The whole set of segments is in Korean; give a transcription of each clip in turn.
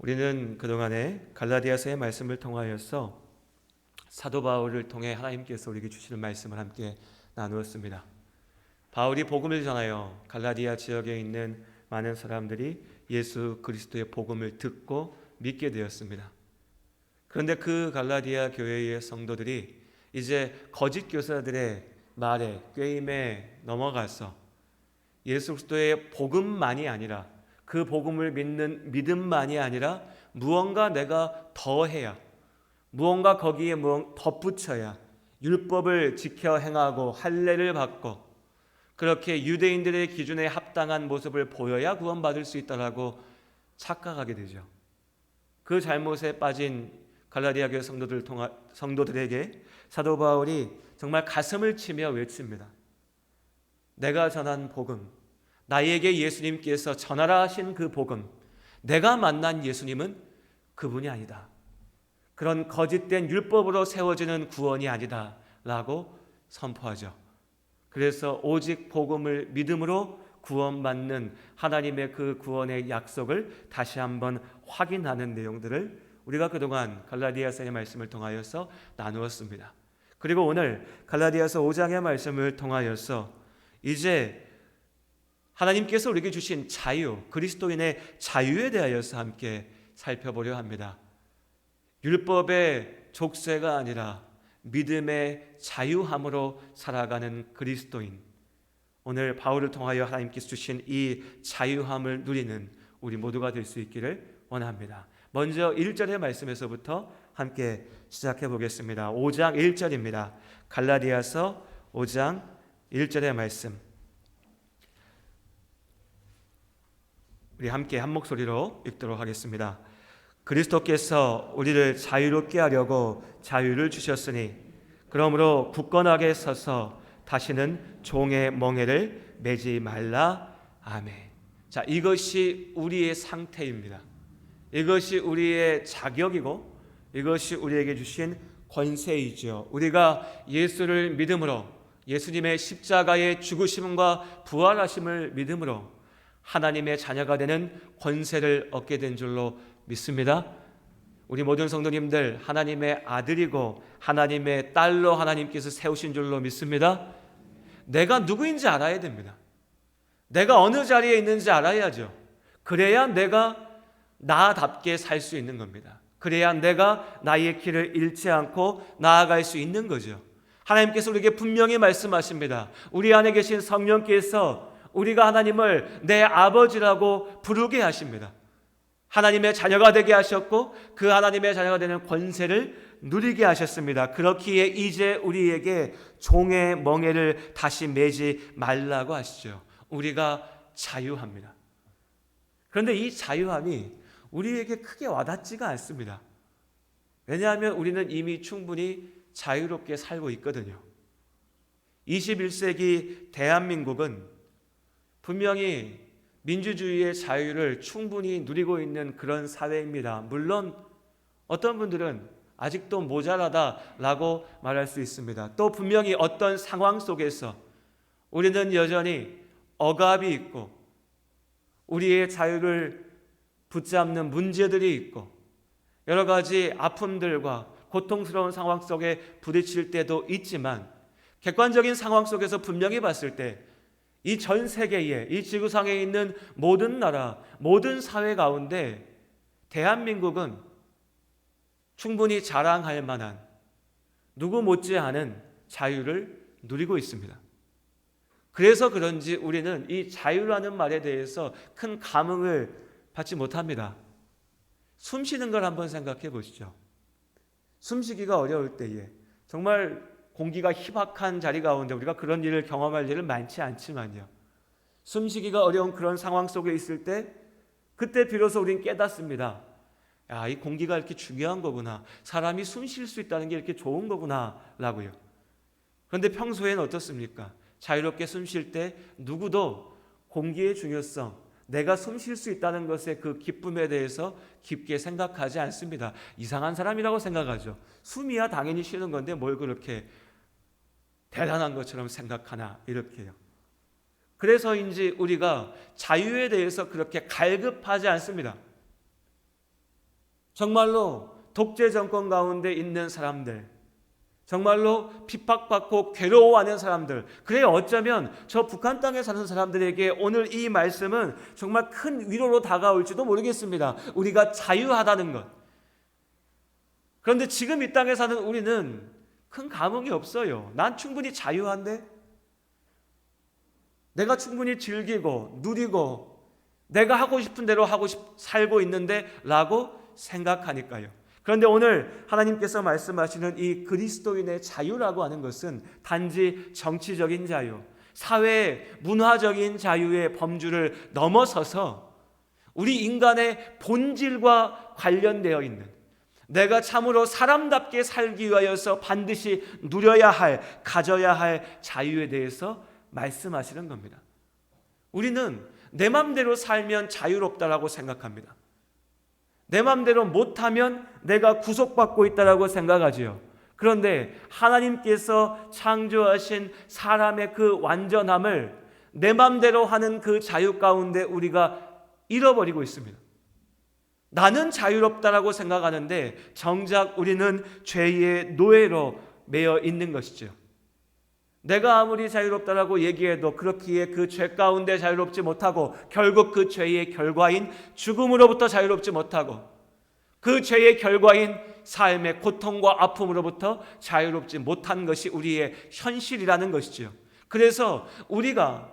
우리는 그동안에 갈라디아서의 말씀을 통하여서 사도 바울을 통해 하나님께서 우리에게 주시는 말씀을 함께 나누었습니다. 바울이 복음을 전하여 갈라디아 지역에 있는 많은 사람들이 예수 그리스도의 복음을 듣고 믿게 되었습니다. 그런데 그 갈라디아 교회의 성도들이 이제 거짓 교사들의 말에 꾀임에 넘어가서 예수 그리스도의 복음만이 아니라 그 복음을 믿는 믿음만이 아니라 무언가 내가 더해야, 무언가 거기에 덧붙여야 율법을 지켜 행하고 할례를 받고 그렇게 유대인들의 기준에 합당한 모습을 보여야 구원받을 수 있다라고 착각하게 되죠. 그 잘못에 빠진 갈라디아 교회 성도들에게 사도 바울이 정말 가슴을 치며 외칩니다. 내가 전한 복음, 나에게 예수님께서 전하라 하신 그 복음, 내가 만난 예수님은 그분이 아니다. 그런 거짓된 율법으로 세워지는 구원이 아니다 라고 선포하죠. 그래서 오직 복음을 믿음으로 구원받는 하나님의 그 구원의 약속을 다시 한번 확인하는 내용들을 우리가 그동안 갈라디아서의 말씀을 통하여서 나누었습니다. 그리고 오늘 갈라디아서 5장의 말씀을 통하여서 이제 하나님께서 우리에게 주신 자유, 그리스도인의 자유에 대하여서 함께 살펴보려 합니다. 율법의 족쇄가 아니라 믿음의 자유함으로 살아가는 그리스도인, 오늘 바울을 통하여 하나님께서 주신 이 자유함을 누리는 우리 모두가 될 수 있기를 원합니다. 먼저 1절의 말씀에서부터 함께 시작해 보겠습니다. 5장 1절입니다. 갈라디아서 5장 1절의 말씀, 우리 함께 한 목소리로 읽도록 하겠습니다. 그리스도께서 우리를 자유롭게 하려고 자유를 주셨으니 그러므로 굳건하게 서서 다시는 종의 멍에를 매지 말라. 아멘. 자, 이것이 우리의 상태입니다. 이것이 우리의 자격이고 이것이 우리에게 주신 권세이죠. 우리가 예수를 믿음으로, 예수님의 십자가의 죽으심과 부활하심을 믿음으로 하나님의 자녀가 되는 권세를 얻게 된 줄로 믿습니다. 우리 모든 성도님들 하나님의 아들이고 하나님의 딸로 하나님께서 세우신 줄로 믿습니다. 내가 누구인지 알아야 됩니다. 내가 어느 자리에 있는지 알아야죠. 그래야 내가 나답게 살 수 있는 겁니다. 그래야 내가 나의 길을 잃지 않고 나아갈 수 있는 거죠. 하나님께서 우리에게 분명히 말씀하십니다. 우리 안에 계신 성령께서 우리가 하나님을 내 아버지라고 부르게 하십니다. 하나님의 자녀가 되게 하셨고 그 하나님의 자녀가 되는 권세를 누리게 하셨습니다. 그렇기에 이제 우리에게 종의 멍에를 다시 매지 말라고 하시죠. 우리가 자유합니다. 그런데 이 자유함이 우리에게 크게 와닿지가 않습니다. 왜냐하면 우리는 이미 충분히 자유롭게 살고 있거든요. 21세기 대한민국은 분명히 민주주의의 자유를 충분히 누리고 있는 그런 사회입니다. 물론 어떤 분들은 아직도 모자라다라고 말할 수 있습니다. 또 분명히 어떤 상황 속에서 우리는 여전히 억압이 있고 우리의 자유를 붙잡는 문제들이 있고 여러 가지 아픔들과 고통스러운 상황 속에 부딪힐 때도 있지만 객관적인 상황 속에서 분명히 봤을 때 이 전 세계에, 이 지구상에 있는 모든 나라, 모든 사회 가운데 대한민국은 충분히 자랑할 만한 누구 못지않은 자유를 누리고 있습니다. 그래서 그런지 우리는 이 자유라는 말에 대해서 큰 감흥을 받지 못합니다. 숨 쉬는 걸 한번 생각해 보시죠. 숨쉬기가 어려울 때에 정말 공기가 희박한 자리 가운데 우리가 그런 일을 경험할 일은 많지 않지만요. 숨쉬기가 어려운 그런 상황 속에 있을 때 그때 비로소 우리는 깨닫습니다. 야, 이 공기가 이렇게 중요한 거구나. 사람이 숨 쉴 수 있다는 게 이렇게 좋은 거구나 라고요. 그런데 평소에는 어떻습니까? 자유롭게 숨 쉴 때 누구도 공기의 중요성, 내가 숨 쉴 수 있다는 것의 그 기쁨에 대해서 깊게 생각하지 않습니다. 이상한 사람이라고 생각하죠. 숨이야 당연히 쉬는 건데 뭘 그렇게 대단한 것처럼 생각하나 이렇게요. 그래서인지 우리가 자유에 대해서 그렇게 갈급하지 않습니다. 정말로 독재 정권 가운데 있는 사람들, 정말로 핍박받고 괴로워하는 사람들, 그래 어쩌면 저 북한 땅에 사는 사람들에게 오늘 이 말씀은 정말 큰 위로로 다가올지도 모르겠습니다. 우리가 자유하다는 것. 그런데 지금 이 땅에 사는 우리는 큰 감흥이 없어요. 난 충분히 자유한데? 내가 충분히 즐기고 누리고 내가 하고 싶은 대로 살고 있는데 라고 생각하니까요. 그런데 오늘 하나님께서 말씀하시는 이 그리스도인의 자유라고 하는 것은 단지 정치적인 자유, 사회 문화적인 자유의 범주를 넘어서서 우리 인간의 본질과 관련되어 있는, 내가 참으로 사람답게 살기 위하여서 반드시 누려야 할, 가져야 할 자유에 대해서 말씀하시는 겁니다. 우리는 내 맘대로 살면 자유롭다라고 생각합니다. 내 맘대로 못하면 내가 구속받고 있다라고 생각하지요. 그런데 하나님께서 창조하신 사람의 그 완전함을 내 맘대로 하는 그 자유 가운데 우리가 잃어버리고 있습니다. 나는 자유롭다라고 생각하는데 정작 우리는 죄의 노예로 매여 있는 것이죠. 내가 아무리 자유롭다라고 얘기해도 그렇기에 그 죄 가운데 자유롭지 못하고 결국 그 죄의 결과인 죽음으로부터 자유롭지 못하고 그 죄의 결과인 삶의 고통과 아픔으로부터 자유롭지 못한 것이 우리의 현실이라는 것이죠. 그래서 우리가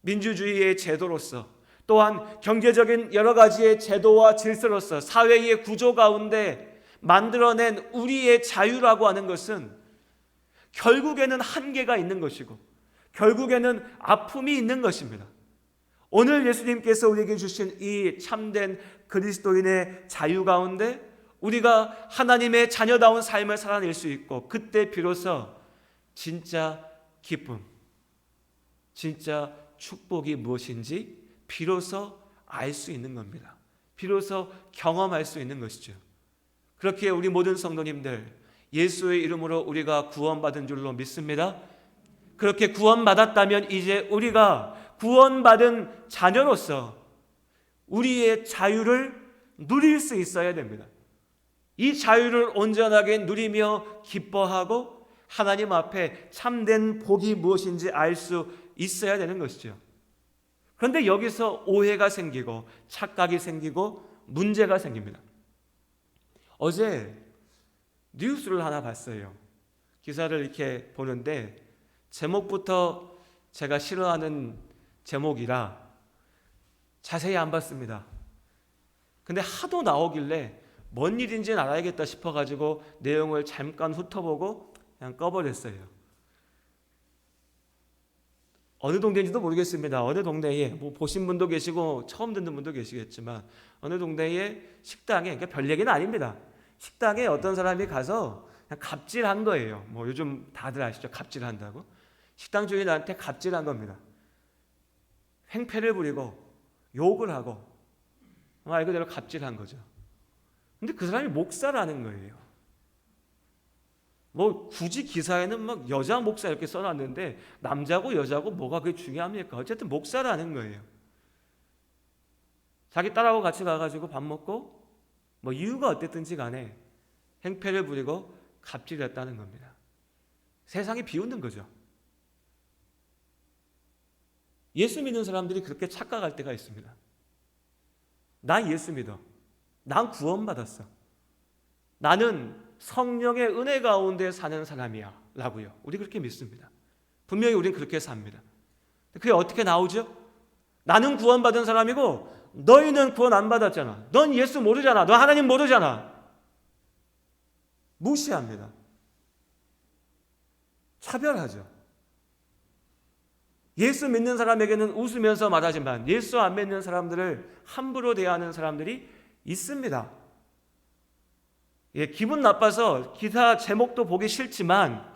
민주주의의 제도로서 또한 경제적인 여러 가지의 제도와 질서로서 사회의 구조 가운데 만들어낸 우리의 자유라고 하는 것은 결국에는 한계가 있는 것이고 결국에는 아픔이 있는 것입니다. 오늘 예수님께서 우리에게 주신 이 참된 그리스도인의 자유 가운데 우리가 하나님의 자녀다운 삶을 살아낼 수 있고 그때 비로소 진짜 기쁨, 진짜 축복이 무엇인지 비로소 알 수 있는 겁니다. 비로소 경험할 수 있는 것이죠. 그렇게 우리 모든 성도님들 예수의 이름으로 우리가 구원받은 줄로 믿습니다. 그렇게 구원받았다면 이제 우리가 구원받은 자녀로서 우리의 자유를 누릴 수 있어야 됩니다. 이 자유를 온전하게 누리며 기뻐하고 하나님 앞에 참된 복이 무엇인지 알 수 있어야 되는 것이죠. 그런데 여기서 오해가 생기고 착각이 생기고 문제가 생깁니다. 어제 뉴스를 하나 봤어요. 기사를 이렇게 보는데 제목부터 제가 싫어하는 제목이라 자세히 안 봤습니다. 근데 하도 나오길래 뭔 일인지는 알아야겠다 싶어가지고 내용을 잠깐 훑어보고 그냥 꺼버렸어요. 어느 동네인지도 모르겠습니다. 어느 동네에 뭐 보신 분도 계시고 처음 듣는 분도 계시겠지만 어느 동네에 식당에, 그러니까 별 얘기는 아닙니다. 식당에 어떤 사람이 가서 그냥 갑질한 거예요. 뭐 요즘 다들 아시죠? 갑질한다고. 식당 주인한테 갑질한 겁니다. 횡패를 부리고 욕을 하고 말 그대로 갑질한 거죠. 근데 그 사람이 목사라는 거예요. 뭐 굳이 기사에는 막 여자 목사 이렇게 써놨는데 남자고 여자고 뭐가 그게 중요합니까? 어쨌든 목사라는 거예요. 자기 딸하고 같이 가가지고 밥 먹고 뭐 이유가 어땠든지 간에 행패를 부리고 갑질했다는 겁니다. 세상이 비웃는 거죠. 예수 믿는 사람들이 그렇게 착각할 때가 있습니다. 난 예수 믿어. 난 구원받았어. 나는 성령의 은혜 가운데 사는 사람이야 라고요. 우리 그렇게 믿습니다. 분명히 우리는 그렇게 삽니다. 그게 어떻게 나오죠? 나는 구원받은 사람이고 너희는 구원 안 받았잖아. 넌 예수 모르잖아. 너 하나님 모르잖아. 무시합니다. 차별하죠. 예수 믿는 사람에게는 웃으면서 말하지만 예수 안 믿는 사람들을 함부로 대하는 사람들이 있습니다. 예, 기분 나빠서 기사 제목도 보기 싫지만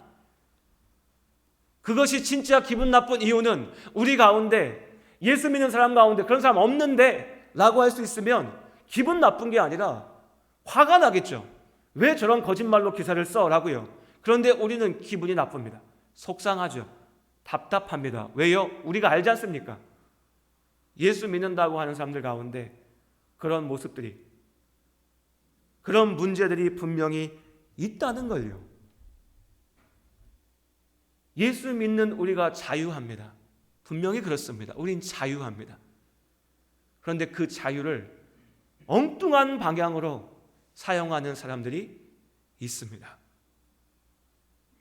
그것이 진짜 기분 나쁜 이유는 우리 가운데 예수 믿는 사람 가운데 그런 사람 없는데 라고 할 수 있으면 기분 나쁜 게 아니라 화가 나겠죠. 왜 저런 거짓말로 기사를 써? 라고요. 그런데 우리는 기분이 나쁩니다. 속상하죠. 답답합니다. 왜요? 우리가 알지 않습니까? 예수 믿는다고 하는 사람들 가운데 그런 모습들이 그런 문제들이 분명히 있다는 걸요. 예수 믿는 우리가 자유합니다. 분명히 그렇습니다. 우린 자유합니다. 그런데 그 자유를 엉뚱한 방향으로 사용하는 사람들이 있습니다.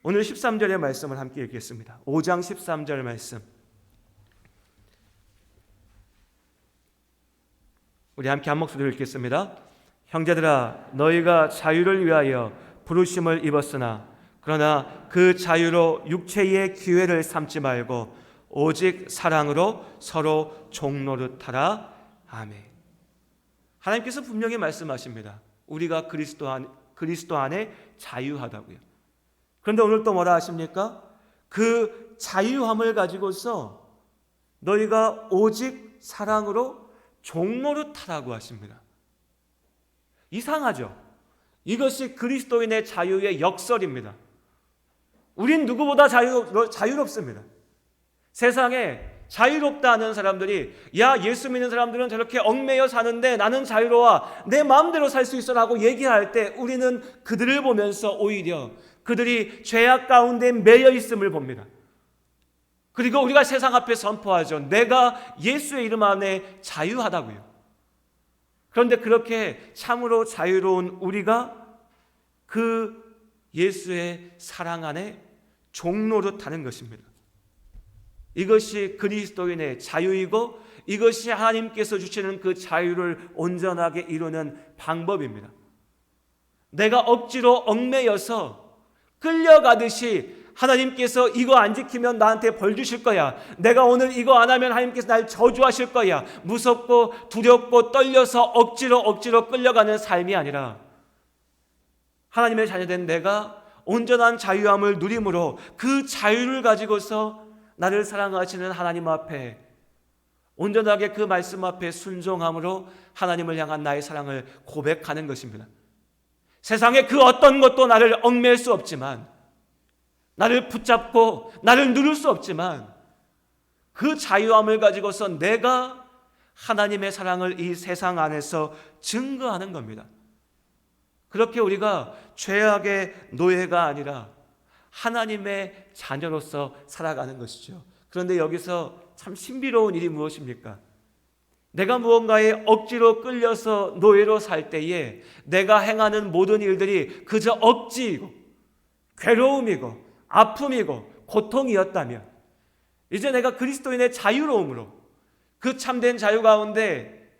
오늘 13절의 말씀을 함께 읽겠습니다. 5장 13절 말씀. 우리 함께 한 목소리로 읽겠습니다. 형제들아, 너희가 자유를 위하여 부르심을 입었으나 그러나 그 자유로 육체의 기회를 삼지 말고 오직 사랑으로 서로 종노릇하라. 아멘. 하나님께서 분명히 말씀하십니다. 우리가 그리스도 안에 자유하다고요. 그런데 오늘 또 뭐라 하십니까? 그 자유함을 가지고서 너희가 오직 사랑으로 종노릇하라고 하십니다. 이상하죠? 이것이 그리스도인의 자유의 역설입니다. 우린 누구보다 자유롭습니다. 세상에 자유롭다 하는 사람들이 야, 예수 믿는 사람들은 저렇게 얽매여 사는데 나는 자유로워, 내 마음대로 살 수 있어 라고 얘기할 때 우리는 그들을 보면서 오히려 그들이 죄악 가운데 매여 있음을 봅니다. 그리고 우리가 세상 앞에 선포하죠. 내가 예수의 이름 안에 자유하다고요. 그런데 그렇게 참으로 자유로운 우리가 그 예수의 사랑 안에 종노릇하는 것입니다. 이것이 그리스도인의 자유이고 이것이 하나님께서 주시는 그 자유를 온전하게 이루는 방법입니다. 내가 억지로 얽매여서 끌려가듯이 하나님께서 이거 안 지키면 나한테 벌 주실 거야, 내가 오늘 이거 안 하면 하나님께서 날 저주하실 거야, 무섭고 두렵고 떨려서 억지로 끌려가는 삶이 아니라 하나님의 자녀된 내가 온전한 자유함을 누림으로 그 자유를 가지고서 나를 사랑하시는 하나님 앞에 온전하게 그 말씀 앞에 순종함으로 하나님을 향한 나의 사랑을 고백하는 것입니다. 세상에 그 어떤 것도 나를 얽매일 수 없지만, 나를 붙잡고 나를 누를 수 없지만, 그 자유함을 가지고서 내가 하나님의 사랑을 이 세상 안에서 증거하는 겁니다. 그렇게 우리가 죄악의 노예가 아니라 하나님의 자녀로서 살아가는 것이죠. 그런데 여기서 참 신비로운 일이 무엇입니까? 내가 무언가에 억지로 끌려서 노예로 살 때에 내가 행하는 모든 일들이 그저 억지이고 괴로움이고 아픔이고 고통이었다면, 이제 내가 그리스도인의 자유로움으로 그 참된 자유 가운데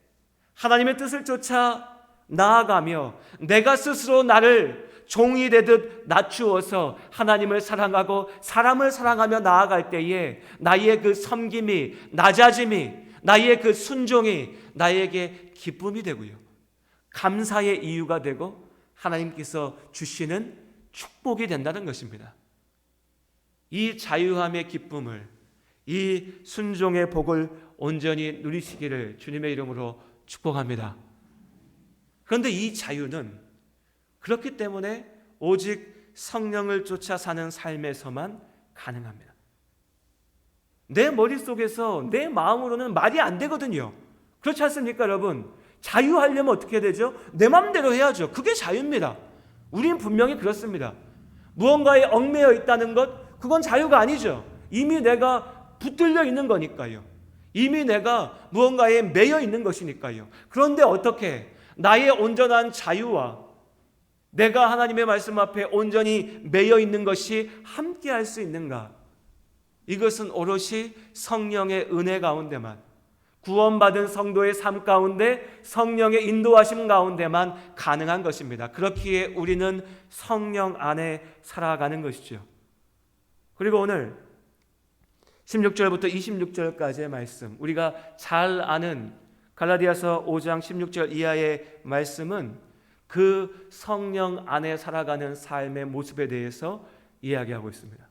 하나님의 뜻을 쫓아 나아가며 내가 스스로 나를 종이 되듯 낮추어서 하나님을 사랑하고 사람을 사랑하며 나아갈 때에 나의 그 섬김이, 낮아짐이, 나의 그 순종이 나에게 기쁨이 되고요, 감사의 이유가 되고 하나님께서 주시는 축복이 된다는 것입니다. 이 자유함의 기쁨을, 이 순종의 복을 온전히 누리시기를 주님의 이름으로 축복합니다. 그런데 이 자유는 그렇기 때문에 오직 성령을 쫓아 사는 삶에서만 가능합니다. 내 머릿속에서 내 마음으로는 말이 안 되거든요. 그렇지 않습니까, 여러분? 자유하려면 어떻게 되죠? 내 마음대로 해야죠. 그게 자유입니다. 우린 분명히 그렇습니다. 무언가에 얽매여 있다는 것, 그건 자유가 아니죠. 이미 내가 붙들려 있는 거니까요. 이미 내가 무언가에 매여 있는 것이니까요. 그런데 어떻게 나의 온전한 자유와 내가 하나님의 말씀 앞에 온전히 매여 있는 것이 함께 할 수 있는가? 이것은 오롯이 성령의 은혜 가운데만, 구원받은 성도의 삶 가운데 성령의 인도하심 가운데만 가능한 것입니다. 그렇기에 우리는 성령 안에 살아가는 것이죠. 그리고 오늘 16절부터 26절까지의 말씀, 우리가 잘 아는 갈라디아서 5장 16절 이하의 말씀은 그 성령 안에 살아가는 삶의 모습에 대해서 이야기하고 있습니다.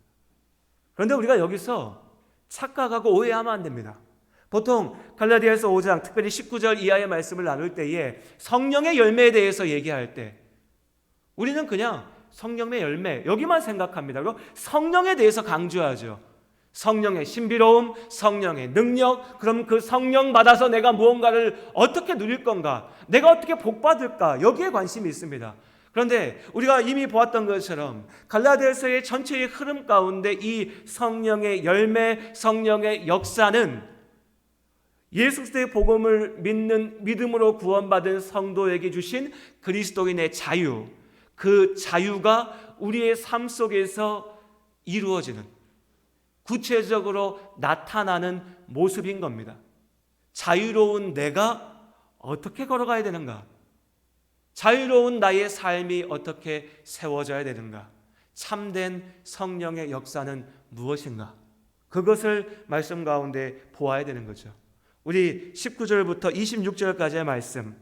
그런데 우리가 여기서 착각하고 오해하면 안 됩니다. 보통 갈라디아서 5장 특별히 19절 이하의 말씀을 나눌 때에 성령의 열매에 대해서 얘기할 때 우리는 그냥 성령의 열매 여기만 생각합니다. 그리고 성령에 대해서 강조하죠. 성령의 신비로움, 성령의 능력, 그럼 그 성령 받아서 내가 무언가를 어떻게 누릴 건가? 내가 어떻게 복받을까? 여기에 관심이 있습니다. 그런데 우리가 이미 보았던 것처럼 갈라디아서의 전체의 흐름 가운데 이 성령의 열매, 성령의 역사는 예수 그리스도의 복음을 믿는 믿음으로 구원받은 성도에게 주신 그리스도인의 자유, 그 자유가 우리의 삶 속에서 이루어지는, 구체적으로 나타나는 모습인 겁니다. 자유로운 내가 어떻게 걸어가야 되는가? 자유로운 나의 삶이 어떻게 세워져야 되는가? 참된 성령의 역사는 무엇인가? 그것을 말씀 가운데 보아야 되는 거죠. 우리 19절부터 26절까지의 말씀,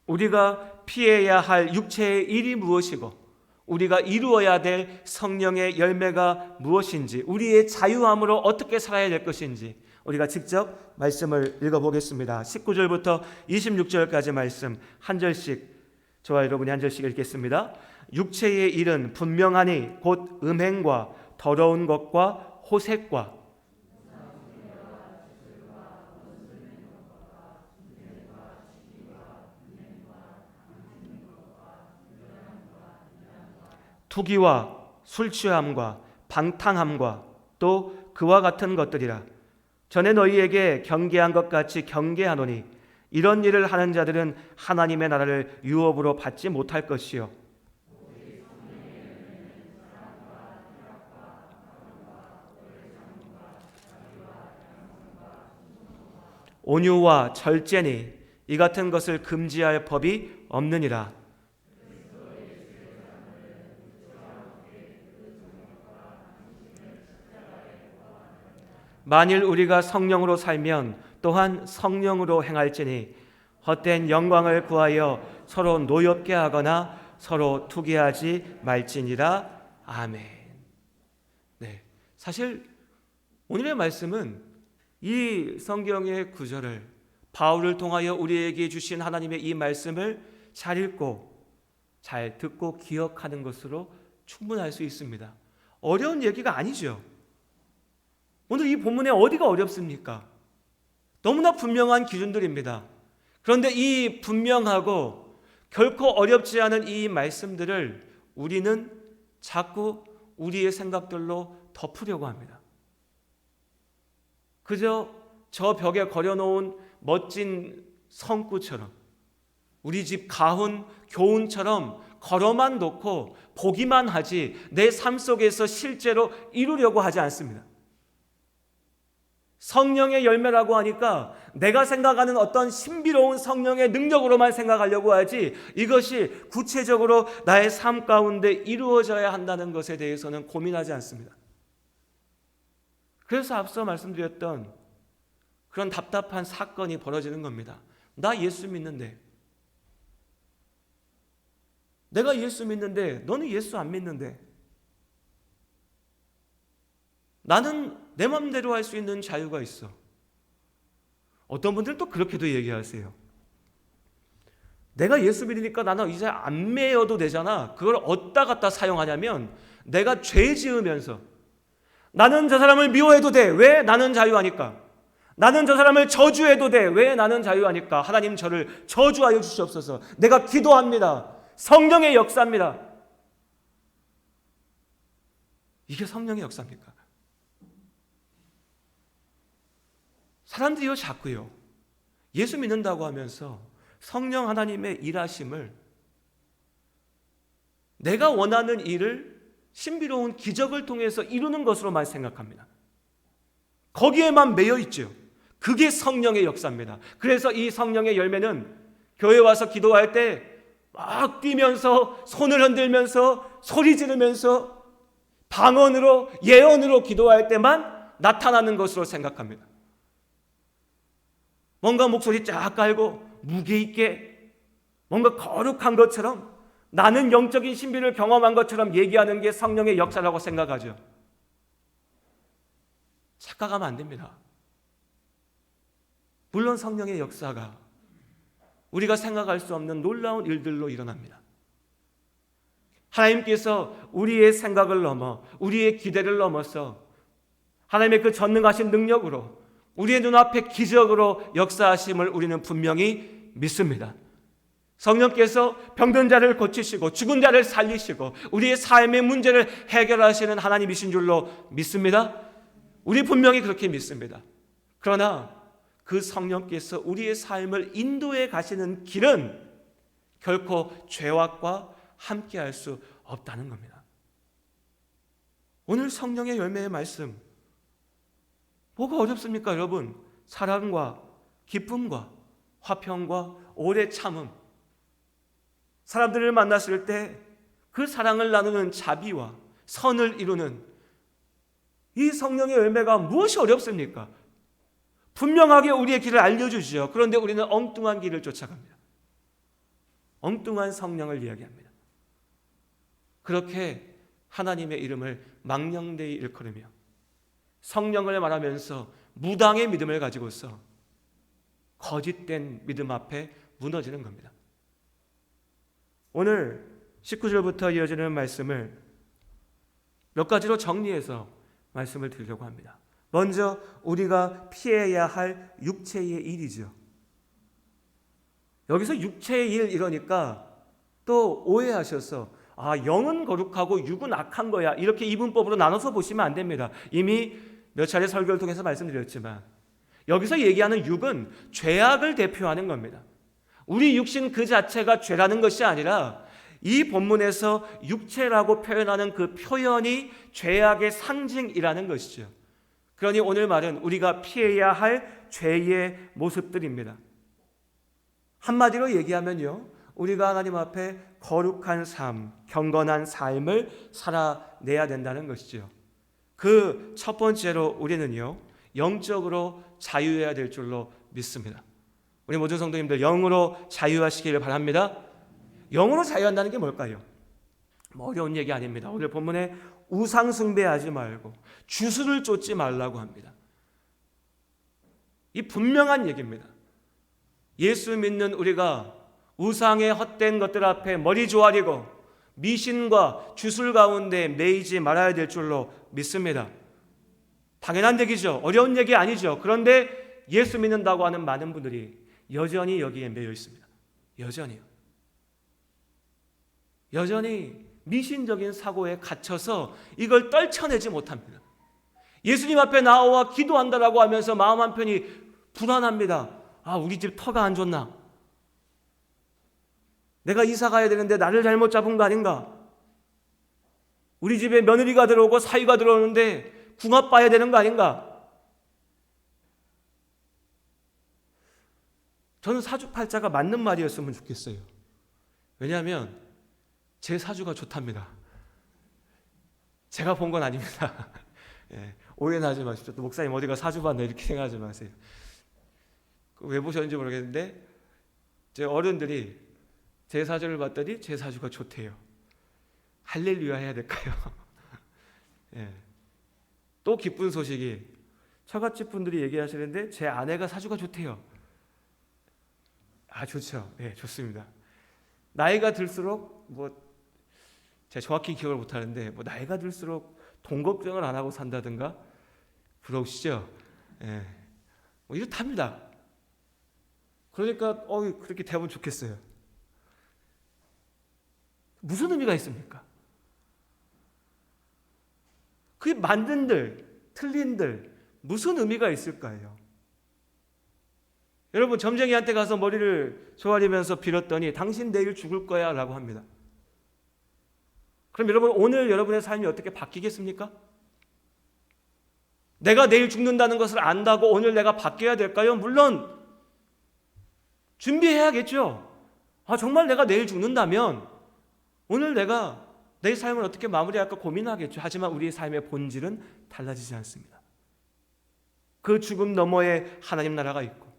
우리가 피해야 할 육체의 일이 무엇이고 우리가 이루어야 될 성령의 열매가 무엇인지, 우리의 자유함으로 어떻게 살아야 될 것인지 우리가 직접 말씀을 읽어보겠습니다. 19절부터 26절까지 말씀 한 절씩, 저와 여러분이 한 절씩 읽겠습니다. 육체의 일은 분명하니 곧 음행과 더러운 것과 호색과 투기와 술취함과 방탕함과 또 그와 같은 것들이라. 전에 너희에게 경계한 것 같이 경계하노니 이런 일을 하는 자들은 하나님의 나라를 유업으로 받지 못할 것이요 온유와 절제니 이 같은 것을 금지할 법이 없느니라. 만일 우리가 성령으로 살면 또한 성령으로 행할지니 헛된 영광을 구하여 서로 노엽게 하거나 서로 투기하지 말지니라. 아멘. 네, 사실 오늘의 말씀은 이 성경의 구절을, 바울을 통하여 우리에게 주신 하나님의 이 말씀을 잘 읽고 잘 듣고 기억하는 것으로 충분할 수 있습니다. 어려운 얘기가 아니죠. 오늘 이 본문에 어디가 어렵습니까? 너무나 분명한 기준들입니다. 그런데 이 분명하고 결코 어렵지 않은 이 말씀들을 우리는 자꾸 우리의 생각들로 덮으려고 합니다. 그저 저 벽에 걸어놓은 멋진 성구처럼, 우리 집 가훈, 교훈처럼 걸어만 놓고 보기만 하지 내 삶 속에서 실제로 이루려고 하지 않습니다. 성령의 열매라고 하니까 내가 생각하는 어떤 신비로운 성령의 능력으로만 생각하려고 하지, 이것이 구체적으로 나의 삶 가운데 이루어져야 한다는 것에 대해서는 고민하지 않습니다. 그래서 앞서 말씀드렸던 그런 답답한 사건이 벌어지는 겁니다. 나 예수 믿는데, 내가 예수 믿는데 너는 예수 안 믿는데, 나는 내 마음대로 할 수 있는 자유가 있어. 어떤 분들은 또 그렇게도 얘기하세요. 내가 예수 믿으니까 나는 이제 안 매여도 되잖아. 그걸 어디다 갖다 사용하냐면, 내가 죄 지으면서 나는 저 사람을 미워해도 돼. 왜? 나는 자유하니까. 나는 저 사람을 저주해도 돼. 왜? 나는 자유하니까. 하나님 저를 저주하여 주시옵소서. 내가 기도합니다. 성령의 역사입니다. 이게 성령의 역사입니까? 사람들이요 자꾸요 예수 믿는다고 하면서 성령 하나님의 일하심을, 내가 원하는 일을 신비로운 기적을 통해서 이루는 것으로만 생각합니다. 거기에만 매여 있죠. 그게 성령의 역사입니다. 그래서 이 성령의 열매는 교회 와서 기도할 때 막 뛰면서 손을 흔들면서 소리 지르면서 방언으로 예언으로 기도할 때만 나타나는 것으로 생각합니다. 뭔가 목소리 쫙 깔고 무게 있게 뭔가 거룩한 것처럼, 나는 영적인 신비를 경험한 것처럼 얘기하는 게 성령의 역사라고 생각하죠. 착각하면 안 됩니다. 물론 성령의 역사가 우리가 생각할 수 없는 놀라운 일들로 일어납니다. 하나님께서 우리의 생각을 넘어, 우리의 기대를 넘어서 하나님의 그 전능하신 능력으로 우리의 눈앞에 기적으로 역사하심을 우리는 분명히 믿습니다. 성령께서 병든 자를 고치시고 죽은 자를 살리시고 우리의 삶의 문제를 해결하시는 하나님이신 줄로 믿습니다. 우리 분명히 그렇게 믿습니다. 그러나 그 성령께서 우리의 삶을 인도해 가시는 길은 결코 죄악과 함께할 수 없다는 겁니다. 오늘 성령의 열매의 말씀, 뭐가 어렵습니까, 여러분? 사랑과 기쁨과 화평과 오래 참음, 사람들을 만났을 때 그 사랑을 나누는 자비와 선을 이루는 이 성령의 열매가 무엇이 어렵습니까? 분명하게 우리의 길을 알려주시죠. 그런데 우리는 엉뚱한 길을 쫓아갑니다. 엉뚱한 성령을 이야기합니다. 그렇게 하나님의 이름을 망령되이 일컬으며 성령을 말하면서 무당의 믿음을 가지고서 거짓된 믿음 앞에 무너지는 겁니다. 오늘 19절부터 이어지는 말씀을 몇 가지로 정리해서 말씀을 드리려고 합니다. 먼저 우리가 피해야 할 육체의 일이죠. 여기서 육체의 일 이러니까 또 오해하셔서 영은 거룩하고 육은 악한 거야, 이렇게 이분법으로 나눠서 보시면 안 됩니다. 이미 몇 차례 설교를 통해서 말씀드렸지만 여기서 얘기하는 육은 죄악을 대표하는 겁니다. 우리 육신 그 자체가 죄라는 것이 아니라 이 본문에서 육체라고 표현하는 그 표현이 죄악의 상징이라는 것이죠. 그러니 오늘 말은 우리가 피해야 할 죄의 모습들입니다. 한마디로 얘기하면요, 우리가 하나님 앞에 거룩한 삶, 경건한 삶을 살아내야 된다는 것이죠. 그 첫 번째로 우리는요, 영적으로 자유해야 될 줄로 믿습니다. 우리 모든 성도님들 영으로 자유하시기를 바랍니다. 영으로 자유한다는 게 뭘까요? 어려운 얘기 아닙니다. 오늘 본문에 우상 숭배하지 말고 주술을 쫓지 말라고 합니다. 이 분명한 얘기입니다. 예수 믿는 우리가 우상의 헛된 것들 앞에 머리 조아리고 미신과 주술 가운데 매이지 말아야 될 줄로 믿습니다. 당연한 얘기죠. 어려운 얘기 아니죠. 그런데 예수 믿는다고 하는 많은 분들이 여전히 여기에 매여 있습니다. 여전히 미신적인 사고에 갇혀서 이걸 떨쳐내지 못합니다. 예수님 앞에 나와 기도한다라고 하면서 마음 한편이 불안합니다. 우리 집 터가 안 좋나? 내가 이사 가야 되는데 나를 잘못 잡은 거 아닌가? 우리 집에 며느리가 들어오고 사위가 들어오는데 궁합 봐야 되는 거 아닌가? 저는 사주팔자가 맞는 말이었으면 좋겠어요. 왜냐하면 제 사주가 좋답니다. 제가 본 건 아닙니다. 오해는 하지 마십시오. 또 목사님 어디가 사주 봤네 이렇게 생각하지 마세요. 왜 보셨는지 모르겠는데 제 어른들이 제 사주를 봤더니 제 사주가 좋대요. 할렐루야 해야 될까요? 또 기쁜 소식이 처갓집 분들이 얘기하시는데 제 아내가 사주가 좋대요. 좋죠. 좋습니다. 나이가 들수록 제가 정확히 기억을 못하는데 나이가 들수록 돈 걱정을 안 하고 산다든가 부러우시죠? 이렇답니다. 그러니까 그렇게 되면 좋겠어요. 무슨 의미가 있습니까? 그게 맞는들 틀린들 무슨 의미가 있을까요? 여러분, 점쟁이한테 가서 머리를 조아리면서 빌었더니 당신 내일 죽을 거야 라고 합니다. 그럼 여러분, 오늘 여러분의 삶이 어떻게 바뀌겠습니까? 내가 내일 죽는다는 것을 안다고 오늘 내가 바뀌어야 될까요? 물론 준비해야겠죠. 정말 내가 내일 죽는다면 오늘 내가 내 삶을 어떻게 마무리할까 고민하겠죠. 하지만 우리의 삶의 본질은 달라지지 않습니다. 그 죽음 너머에 하나님 나라가 있고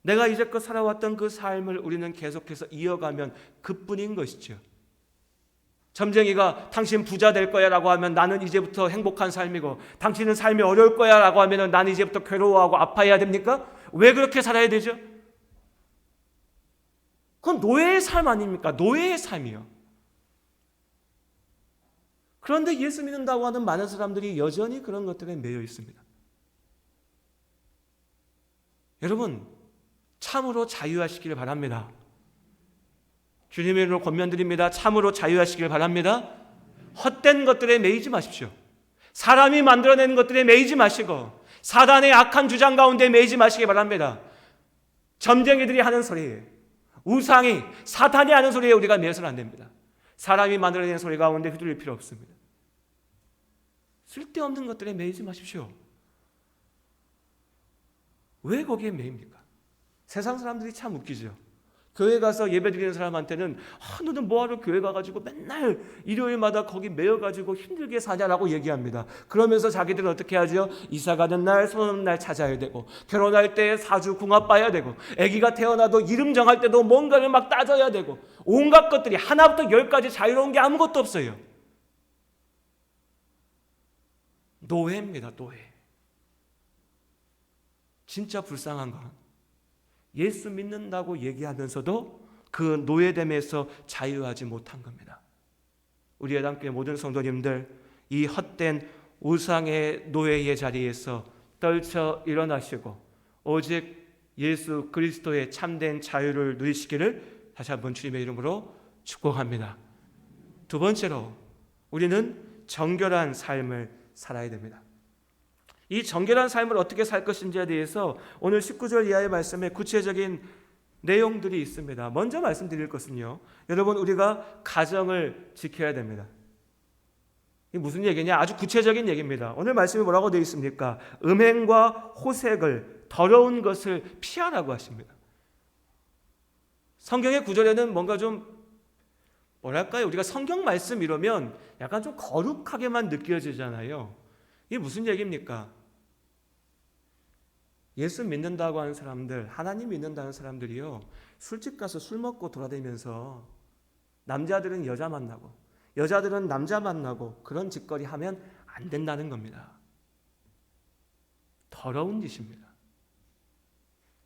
내가 이제껏 살아왔던 그 삶을 우리는 계속해서 이어가면 그뿐인 것이죠. 점쟁이가 당신 부자 될 거야 라고 하면 나는 이제부터 행복한 삶이고, 당신은 삶이 어려울 거야 라고 하면 나는 이제부터 괴로워하고 아파해야 됩니까? 왜 그렇게 살아야 되죠? 그건 노예의 삶 아닙니까? 노예의 삶이요. 그런데 예수 믿는다고 하는 많은 사람들이 여전히 그런 것들에 매여 있습니다. 여러분, 참으로 자유하시기를 바랍니다. 주님의 이름으로 권면드립니다. 참으로 자유하시기를 바랍니다. 헛된 것들에 매이지 마십시오. 사람이 만들어낸 것들에 매이지 마시고 사단의 악한 주장 가운데 매이지 마시기 바랍니다. 점쟁이들이 하는 소리, 우상이, 사탄이 하는 소리에 우리가 매여서는 안 됩니다. 사람이 만들어낸 소리 가운데 휘둘릴 필요 없습니다. 쓸데없는 것들에 매이지 마십시오. 왜 거기에 매입니까? 세상 사람들이 참 웃기죠. 교회 가서 예배 드리는 사람한테는 너는 뭐하러 교회 가가지고 맨날 일요일마다 거기 매여가지고 힘들게 사냐라고 얘기합니다. 그러면서 자기들은 어떻게 하죠? 이사 가는 날, 손오는 날 찾아야 되고, 결혼할 때 사주 궁합 봐야 되고, 아기가 태어나도 이름 정할 때도 뭔가를 막 따져야 되고, 온갖 것들이 하나부터 10까지 자유로운 게 아무것도 없어요. 노예입니다. 노예. 진짜 불쌍한 건 예수 믿는다고 얘기하면서도 그 노예됨에서 자유하지 못한 겁니다. 우리 예당교회 모든 성도님들, 이 헛된 우상의 노예의 자리에서 떨쳐 일어나시고 오직 예수 그리스도의 참된 자유를 누리시기를 다시 한번 주님의 이름으로 축복합니다. 두 번째로 우리는 정결한 삶을 살아야 됩니다. 이 정결한 삶을 어떻게 살 것인지에 대해서 오늘 19절 이하의 말씀에 구체적인 내용들이 있습니다. 먼저 말씀드릴 것은요, 여러분, 우리가 가정을 지켜야 됩니다. 이게 무슨 얘기냐? 아주 구체적인 얘기입니다. 오늘 말씀이 뭐라고 되어 있습니까? 음행과 호색을, 더러운 것을 피하라고 하십니다. 성경의 구절에는 뭔가 좀 뭐랄까요? 우리가 성경 말씀 이러면 약간 좀 거룩하게만 느껴지잖아요. 이게 무슨 얘기입니까? 예수 믿는다고 하는 사람들, 하나님 믿는다는 사람들이요, 술집 가서 술 먹고 돌아다니면서 남자들은 여자 만나고 여자들은 남자 만나고 그런 짓거리 하면 안 된다는 겁니다. 더러운 짓입니다.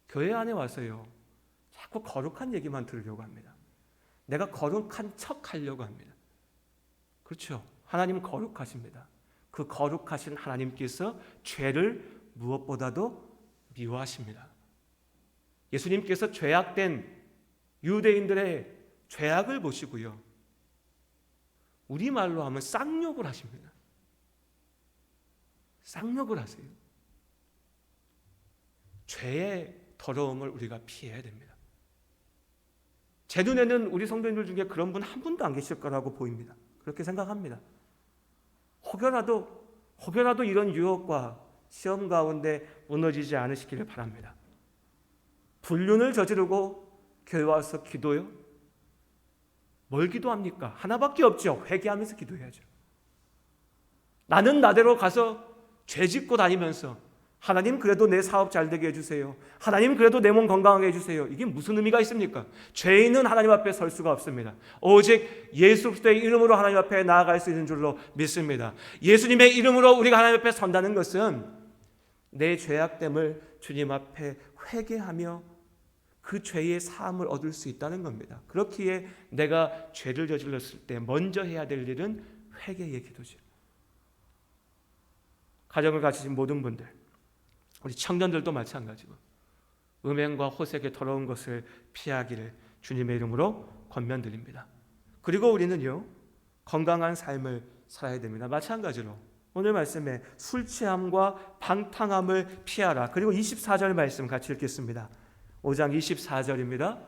교회 안에 와서요, 자꾸 거룩한 얘기만 들으려고 합니다. 내가 거룩한 척 하려고 합니다. 그렇죠. 하나님은 거룩하십니다. 그 거룩하신 하나님께서 죄를 무엇보다도 미워하십니다. 예수님께서 죄악된 유대인들의 죄악을 보시고요, 우리말로 하면 쌍욕을 하십니다. 쌍욕을 하세요. 죄의 더러움을 우리가 피해야 됩니다. 제 눈에는 우리 성도님들 중에 그런 분 한 분도 안 계실 거라고 보입니다. 그렇게 생각합니다. 혹여라도 이런 유혹과 시험 가운데 무너지지 않으시기를 바랍니다. 불륜을 저지르고 교회 와서 기도요? 뭘 기도합니까? 하나밖에 없죠. 회개하면서 기도해야죠. 나는 나대로 가서 죄 짓고 다니면서 하나님 그래도 내 사업 잘 되게 해주세요. 하나님 그래도 내 몸 건강하게 해주세요. 이게 무슨 의미가 있습니까? 죄인은 하나님 앞에 설 수가 없습니다. 오직 예수 그리스도의 이름으로 하나님 앞에 나아갈 수 있는 줄로 믿습니다. 예수님의 이름으로 우리가 하나님 앞에 선다는 것은 내 죄악됨을 주님 앞에 회개하며 그 죄의 사함을 얻을 수 있다는 겁니다. 그렇기에 내가 죄를 저질렀을 때 먼저 해야 될 일은 회개의 기도죠. 가정을 가지신 모든 분들, 우리 청년들도 마찬가지고 음행과 호색의 더러운 것을 피하기를 주님의 이름으로 권면드립니다. 그리고 우리는요, 건강한 삶을 살아야 됩니다. 마찬가지로 오늘 말씀에 술 취함과 방탕함을 피하라. 그리고 24절 말씀 같이 읽겠습니다. 5장 24절입니다.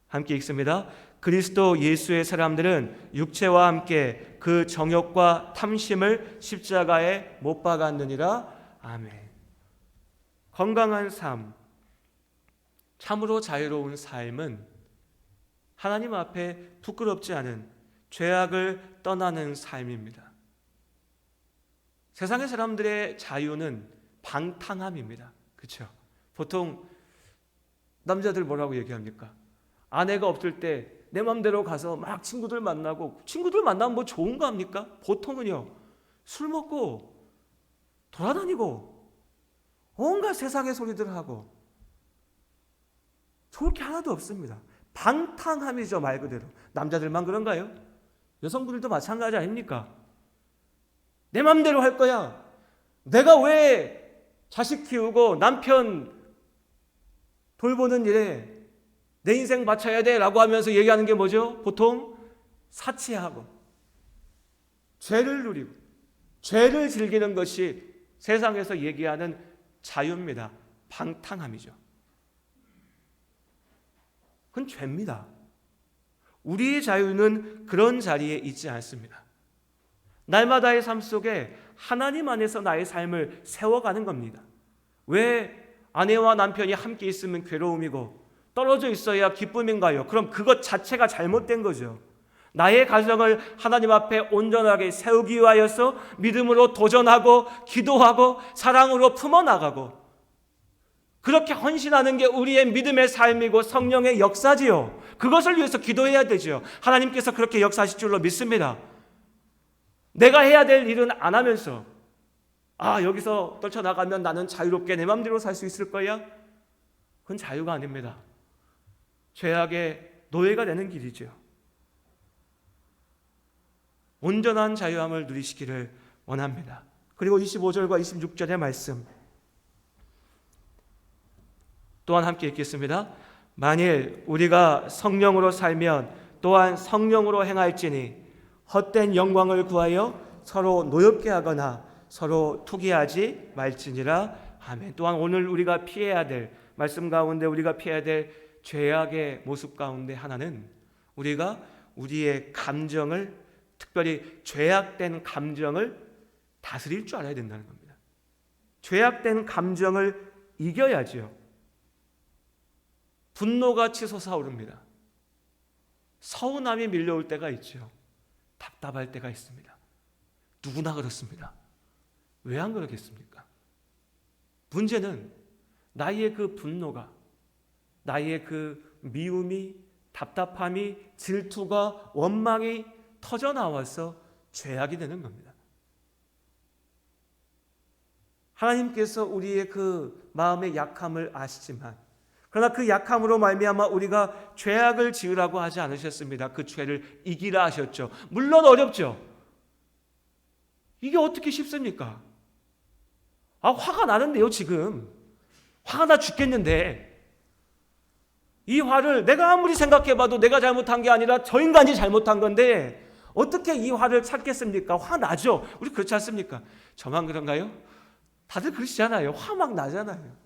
함께 읽습니다. 그리스도 예수의 사람들은 육체와 함께 그 정욕과 탐심을 십자가에 못 박았느니라. 아멘. 건강한 삶, 참으로 자유로운 삶은 하나님 앞에 부끄럽지 않은 죄악을 떠나는 삶입니다. 세상의 사람들의 자유는 방탕함입니다. 그렇죠? 보통 남자들 뭐라고 얘기합니까? 아내가 없을 때 내 맘대로 가서 막 친구들 만나고, 친구들 만나면 뭐 좋은 거 합니까? 보통은요, 술 먹고 돌아다니고 온갖 세상의 소리들 하고 좋을 게 하나도 없습니다. 방탕함이죠, 말 그대로. 남자들만 그런가요? 여성분들도 마찬가지 아닙니까? 내 맘대로 할 거야. 내가 왜 자식 키우고 남편 돌보는 일에 내 인생 바쳐야 돼 라고 하면서 얘기하는 게 뭐죠? 보통 사치하고 죄를 누리고 죄를 즐기는 것이 세상에서 얘기하는 자유입니다. 방탕함이죠. 그건 죄입니다. 우리의 자유는 그런 자리에 있지 않습니다. 날마다의 삶 속에 하나님 안에서 나의 삶을 세워가는 겁니다. 왜 아내와 남편이 함께 있으면 괴로움이고 떨어져 있어야 기쁨인가요? 그럼 그것 자체가 잘못된 거죠. 나의 가정을 하나님 앞에 온전하게 세우기 위하여서 믿음으로 도전하고 기도하고 사랑으로 품어나가고 그렇게 헌신하는 게 우리의 믿음의 삶이고 성령의 역사지요. 그것을 위해서 기도해야 되죠. 하나님께서 그렇게 역사하실 줄로 믿습니다. 내가 해야 될 일은 안 하면서 여기서 떨쳐나가면 나는 자유롭게 내 맘대로 살 수 있을 거야? 그건 자유가 아닙니다. 죄악의 노예가 되는 길이죠. 온전한 자유함을 누리시기를 원합니다. 그리고 25절과 26절의 말씀 또한 함께 읽겠습니다. 만일 우리가 성령으로 살면 또한 성령으로 행할지니 헛된 영광을 구하여 서로 노엽게 하거나 서로 투기하지 말지니라. 아멘. 또한 오늘 우리가 피해야 될 말씀 가운데 우리가 피해야 될 죄악의 모습 가운데 하나는 우리가 우리의 감정을 특별히 죄악된 감정을 다스릴 줄 알아야 된다는 겁니다. 죄악된 감정을 이겨야지요. 분노같이 솟아오릅니다. 서운함이 밀려올 때가 있죠. 답답할 때가 있습니다. 누구나 그렇습니다. 왜 안 그러겠습니까? 문제는 나의 그 분노가, 나의 그 미움이, 답답함이, 질투가, 원망이 터져나와서 죄악이 되는 겁니다. 하나님께서 우리의 그 마음의 약함을 아시지만 그러나 그 약함으로 말미암아 우리가 죄악을 지으라고 하지 않으셨습니다. 그 죄를 이기라 하셨죠. 물론 어렵죠. 이게 어떻게 쉽습니까? 화가 나는데요, 지금. 화가 나 죽겠는데 이 화를 내가 아무리 생각해봐도 내가 잘못한 게 아니라 저 인간이 잘못한 건데 어떻게 이 화를 찾겠습니까? 화 나죠. 우리 그렇지 않습니까? 저만 그런가요? 다들 그러시잖아요. 화 막 나잖아요.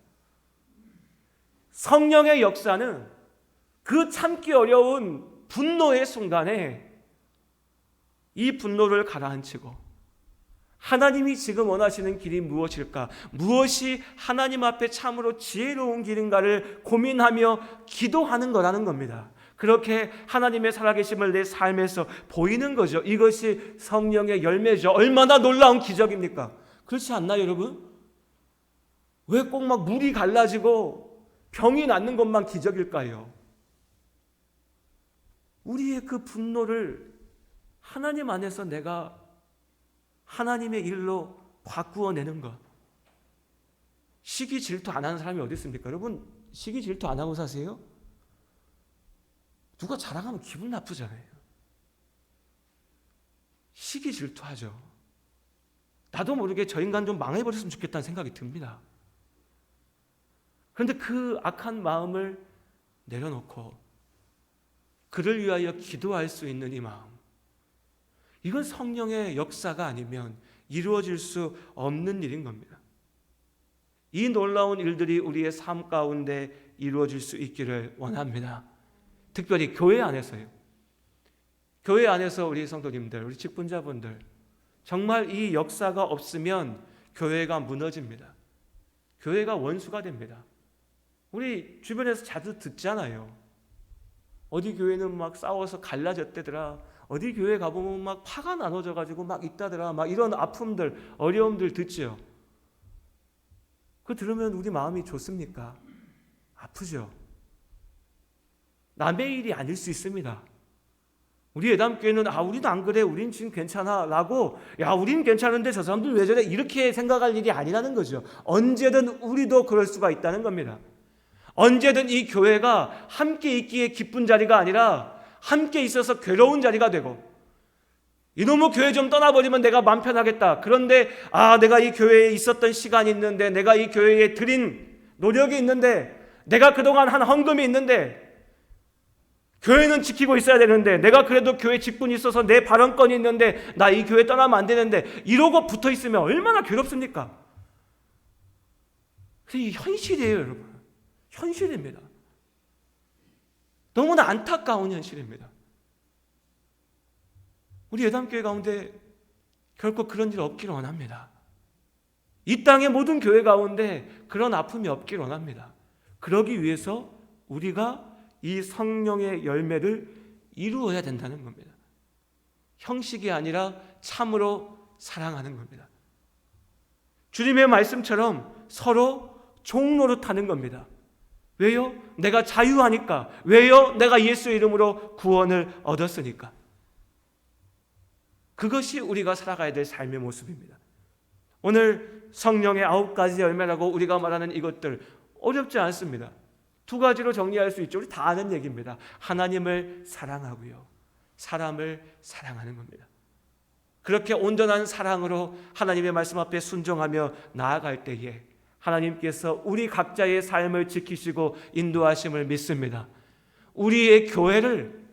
성령의 역사는 그 참기 어려운 분노의 순간에 이 분노를 가라앉히고 하나님이 지금 원하시는 길이 무엇일까? 무엇이 하나님 앞에 참으로 지혜로운 길인가를 고민하며 기도하는 거라는 겁니다. 그렇게 하나님의 살아계심을 내 삶에서 보이는 거죠. 이것이 성령의 열매죠. 얼마나 놀라운 기적입니까? 그렇지 않나요, 여러분? 왜 꼭 막 물이 갈라지고 병이 낫는 것만 기적일까요? 우리의 그 분노를 하나님 안에서 내가 하나님의 일로 바꾸어내는 것. 시기 질투 안 하는 사람이 어디 있습니까? 여러분, 시기 질투 안 하고 사세요? 누가 자랑하면 기분 나쁘잖아요. 시기 질투하죠. 나도 모르게 저 인간 좀 망해버렸으면 좋겠다는 생각이 듭니다. 그런데 그 악한 마음을 내려놓고 그를 위하여 기도할 수 있는 이 마음, 이건 성령의 역사가 아니면 이루어질 수 없는 일인 겁니다. 이 놀라운 일들이 우리의 삶 가운데 이루어질 수 있기를 원합니다. 특별히 교회 안에서요. 교회 안에서 우리 성도님들, 우리 직분자분들, 정말 이 역사가 없으면 교회가 무너집니다. 교회가 원수가 됩니다. 우리 주변에서 자주 듣잖아요. 어디 교회는 막 싸워서 갈라졌대더라. 어디 교회 가보면 막 파가 나눠져가지고 막 있다더라. 막 이런 아픔들, 어려움들 듣죠. 그거 들으면 우리 마음이 좋습니까? 아프죠. 남의 일이 아닐 수 있습니다. 우리 예담교회는 우리는 안 그래, 우린 지금 괜찮아 라고, 우린 괜찮은데 저 사람들 왜 저래, 이렇게 생각할 일이 아니라는 거죠. 언제든 우리도 그럴 수가 있다는 겁니다. 언제든 이 교회가 함께 있기에 기쁜 자리가 아니라 함께 있어서 괴로운 자리가 되고, 이놈의 교회 좀 떠나버리면 내가 마음 편하겠다. 그런데 내가 이 교회에 있었던 시간이 있는데, 내가 이 교회에 드린 노력이 있는데, 내가 그동안 한 헌금이 있는데, 교회는 지키고 있어야 되는데, 내가 그래도 교회 직분이 있어서 내 발언권이 있는데 나 이 교회 떠나면 안 되는데, 이러고 붙어 있으면 얼마나 괴롭습니까? 이 현실이에요, 여러분. 현실입니다. 너무나 안타까운 현실입니다. 우리 예담교회 가운데 결코 그런 일 없기를 원합니다. 이 땅의 모든 교회 가운데 그런 아픔이 없기를 원합니다. 그러기 위해서 우리가 이 성령의 열매를 이루어야 된다는 겁니다. 형식이 아니라 참으로 사랑하는 겁니다. 주님의 말씀처럼 서로 종노릇하는 겁니다. 왜요? 내가 자유하니까. 왜요? 내가 예수의 이름으로 구원을 얻었으니까. 그것이 우리가 살아가야 될 삶의 모습입니다. 오늘 성령의 9가지 열매라고 우리가 말하는 이것들 어렵지 않습니다. 2가지로 정리할 수 있죠. 우리 다 아는 얘기입니다. 하나님을 사랑하고요, 사람을 사랑하는 겁니다. 그렇게 온전한 사랑으로 하나님의 말씀 앞에 순종하며 나아갈 때에 하나님께서 우리 각자의 삶을 지키시고 인도하심을 믿습니다. 우리의 교회를,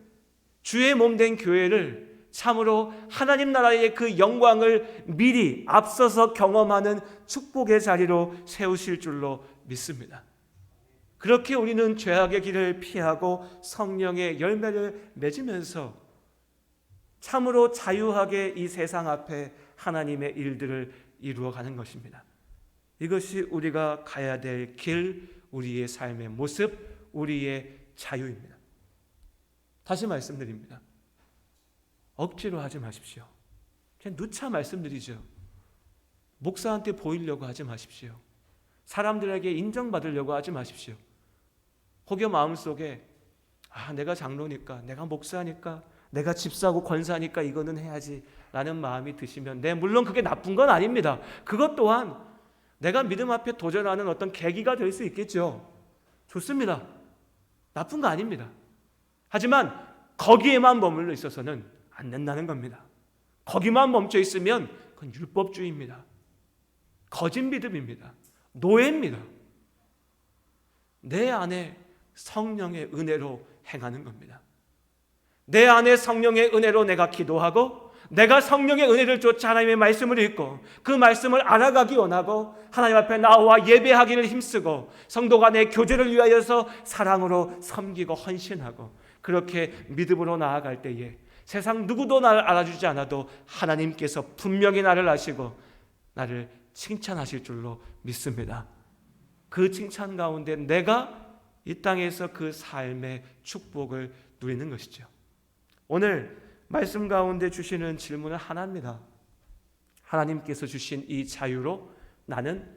주의 몸된 교회를 참으로 하나님 나라의 그 영광을 미리 앞서서 경험하는 축복의 자리로 세우실 줄로 믿습니다. 그렇게 우리는 죄악의 길을 피하고 성령의 열매를 맺으면서 참으로 자유하게 이 세상 앞에 하나님의 일들을 이루어가는 것입니다. 이것이 우리가 가야 될 길, 우리의 삶의 모습, 우리의 자유입니다. 다시 말씀드립니다. 억지로 하지 마십시오. 그냥 누차 말씀드리죠. 목사한테 보이려고 하지 마십시오. 사람들에게 인정받으려고 하지 마십시오. 혹여 마음속에 내가 장로니까, 내가 목사니까, 내가 집사고 권사니까 이거는 해야지 라는 마음이 드시면, 물론 그게 나쁜 건 아닙니다. 그것 또한 내가 믿음 앞에 도전하는 어떤 계기가 될 수 있겠죠. 좋습니다. 나쁜 거 아닙니다. 하지만 거기에만 머물러 있어서는 안 된다는 겁니다. 거기만 멈춰 있으면 그건 율법주의입니다. 거짓 믿음입니다. 노예입니다. 내 안에 성령의 은혜로 행하는 겁니다. 내 안에 성령의 은혜로 내가 기도하고, 내가 성령의 은혜를 쫓아 하나님의 말씀을 읽고 그 말씀을 알아가기 원하고 하나님 앞에 나와 예배하기를 힘쓰고 성도 간의 교제를 위하여서 사랑으로 섬기고 헌신하고, 그렇게 믿음으로 나아갈 때에 세상 누구도 나를 알아주지 않아도 하나님께서 분명히 나를 아시고 나를 칭찬하실 줄로 믿습니다. 그 칭찬 가운데 내가 이 땅에서 그 삶의 축복을 누리는 것이죠. 오늘 말씀 가운데 주시는 질문은 하나입니다. 하나님께서 주신 이 자유로 나는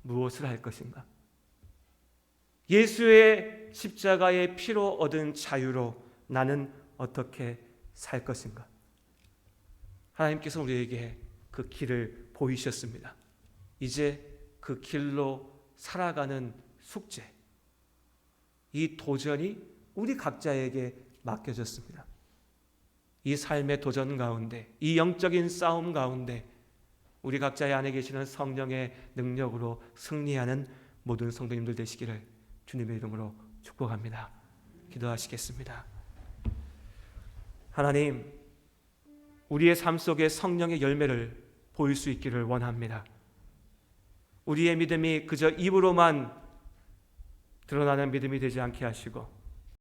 무엇을 할 것인가? 예수의 십자가의 피로 얻은 자유로 나는 어떻게 살 것인가? 하나님께서 우리에게 그 길을 보이셨습니다. 이제 그 길로 살아가는 숙제, 이 도전이 우리 각자에게 맡겨졌습니다. 이 삶의 도전 가운데, 이 영적인 싸움 가운데 우리 각자의 안에 계시는 성령의 능력으로 승리하는 모든 성도님들 되시기를 주님의 이름으로 축복합니다. 기도하시겠습니다. 하나님, 우리의 삶 속에 성령의 열매를 보일 수 있기를 원합니다. 우리의 믿음이 그저 입으로만 드러나는 믿음이 되지 않게 하시고